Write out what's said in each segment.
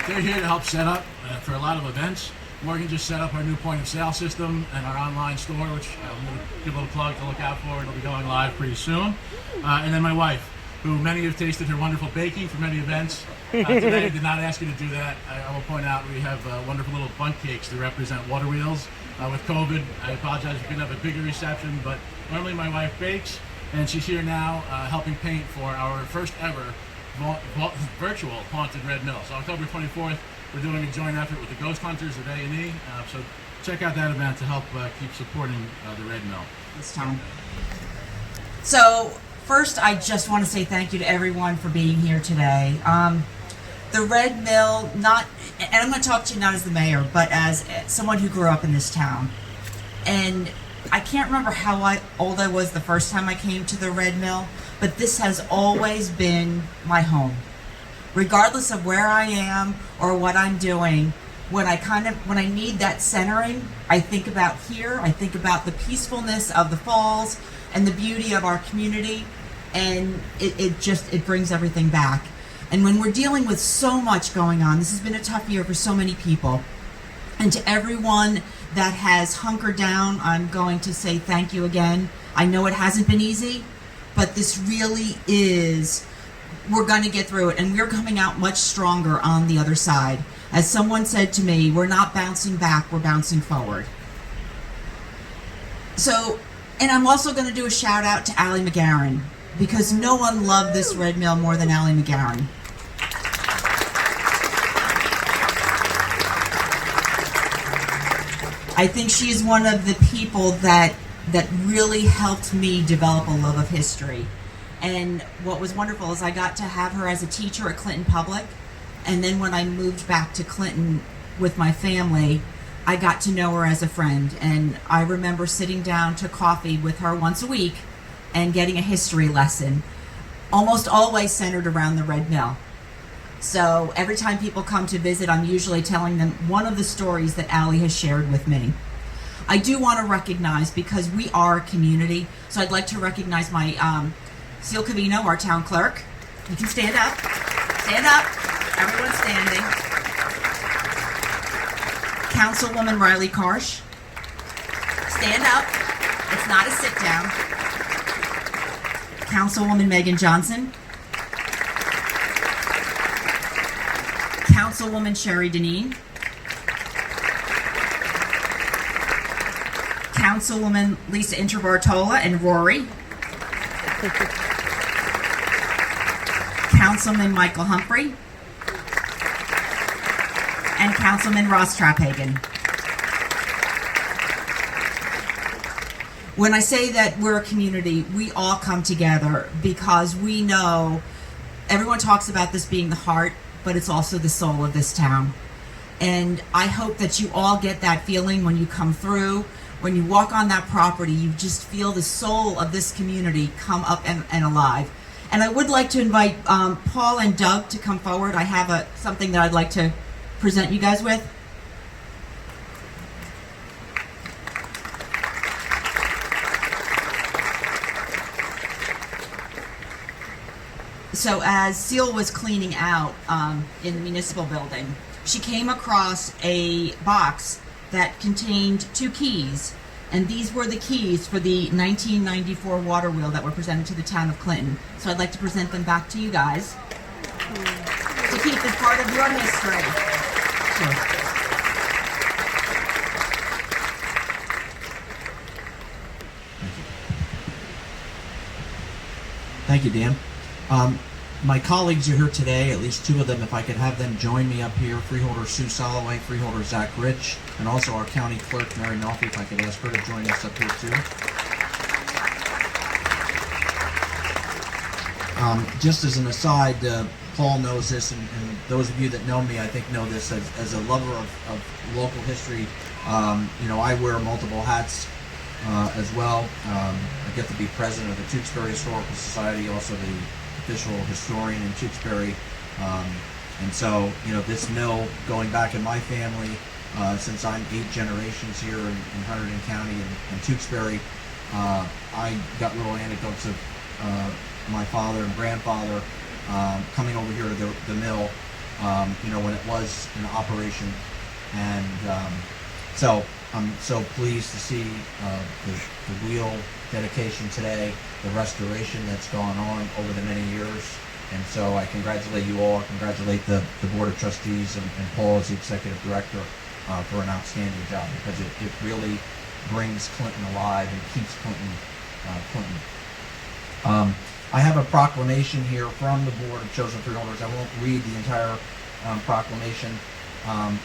They're here to help set up for a lot of events. Morgan just set up our new point of sale system and our online store, which I'm going to give a little plug to look out for. It'll be going live pretty soon. And then my wife, who many have tasted her wonderful baking for many events. Today I did not ask you to do that. I will point out we have wonderful little bundt cakes to represent water wheels. With COVID, I apologize we couldn't have a bigger reception, but normally my wife bakes, and she's here now helping paint for our first ever virtual Haunted Red Mill. So October 24th, we're doing a joint effort with the Ghost Hunters of A&E. So check out that event to help keep supporting the Red Mill. This time. So first, I just want to say thank you to everyone for being here today. The Red Mill, and I'm going to talk to you not as the mayor, but as someone who grew up in this town. And I can't remember how old I was the first time I came to the Red Mill, but this has always been my home. Regardless of where I am or what I'm doing, when I need that centering, I think about here. I think about the peacefulness of the falls and the beauty of our community, and it brings everything back. And when we're dealing with so much going on, this has been a tough year for so many people. And to everyone that has hunkered down, I'm going to say thank you again. I know it hasn't been easy, but this really is, we're going to get through it, and we're coming out much stronger on the other side. As someone said to me, we're not bouncing back, we're bouncing forward. So, and I'm also going to do a shout out to Allie McGarren, because no one loved this Red Mill more than Allie McGarren. I think she is one of the people that really helped me develop a love of history. And what was wonderful is I got to have her as a teacher at Clinton Public, and then when I moved back to Clinton with my family, I got to know her as a friend. And I remember sitting down to coffee with her once a week and getting a history lesson, almost always centered around the Red Mill. So every time people come to visit, I'm usually telling them one of the stories that Allie has shared with me. I do want to recognize, because we are a community, so I'd like to recognize my Seal Cavino, our town clerk. You can stand up. Stand up. Everyone's standing. Councilwoman Riley Karsh. Stand up. It's not a sit down. Councilwoman Megan Johnson. Councilwoman Sherry Deneen. Councilwoman Lisa Interbartola and Rory, Councilman Michael Humphrey, and Councilman Ross Trapphagen. When I say that we're a community, we all come together because we know everyone talks about this being the heart, but it's also the soul of this town. And I hope that you all get that feeling when you come through. When you walk on that property, you just feel the soul of this community come up and alive. And I would like to invite Paul and Doug to come forward. I have something that I'd like to present you guys with. So as Seal was cleaning out in the municipal building, she came across a box that contained 2 keys, and these were the keys for the 1994 water wheel that were presented to the town of Clinton. So I'd like to present them back to you guys to keep as part of your history. Sure. Thank you, Dan. My colleagues are here today, at least 2 of them. If I could have them join me up here, Freeholder Sue Soloway, Freeholder Zach Rich, and also our County Clerk, Marin, if I could ask her to join us up here too. Just as an aside, Paul knows this, and those of you that know me, I think know this as a lover of local history. I wear multiple hats as well. I get to be president of the Tewksbury Historical Society, also the official historian in Tewksbury, and so this mill, going back in my family, since I'm 8 generations here in Hunterdon County and Tewksbury, I got little anecdotes of my father and grandfather coming over here to the mill, when it was in operation, and so I'm so pleased to see the wheel dedication today, the restoration that's gone on over the many years, and so I congratulate you all. I congratulate the Board of Trustees and Paul as the Executive Director for an outstanding job, because it really brings Clinton alive and keeps Clinton. I have a proclamation here from the Board of Chosen Freeholders. I won't read the entire proclamation,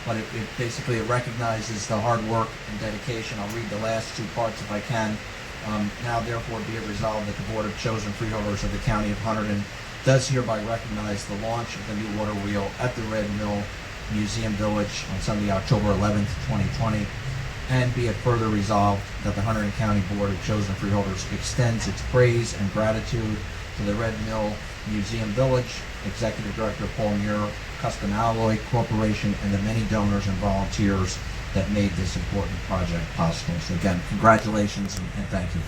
but it basically recognizes the hard work and dedication. I'll read the last 2 parts if I can. Now therefore be it resolved that the Board of Chosen Freeholders of the County of Hunterdon does hereby recognize the launch of the new water wheel at the Red Mill Museum Village on Sunday, October 11th, 2020, and be it further resolved that the Hunterdon County Board of Chosen Freeholders extends its praise and gratitude to the Red Mill Museum Village, Executive Director Paul Muir, Custom Alloy Corporation, and the many donors and volunteers that made this important project possible. So again, congratulations and thank you.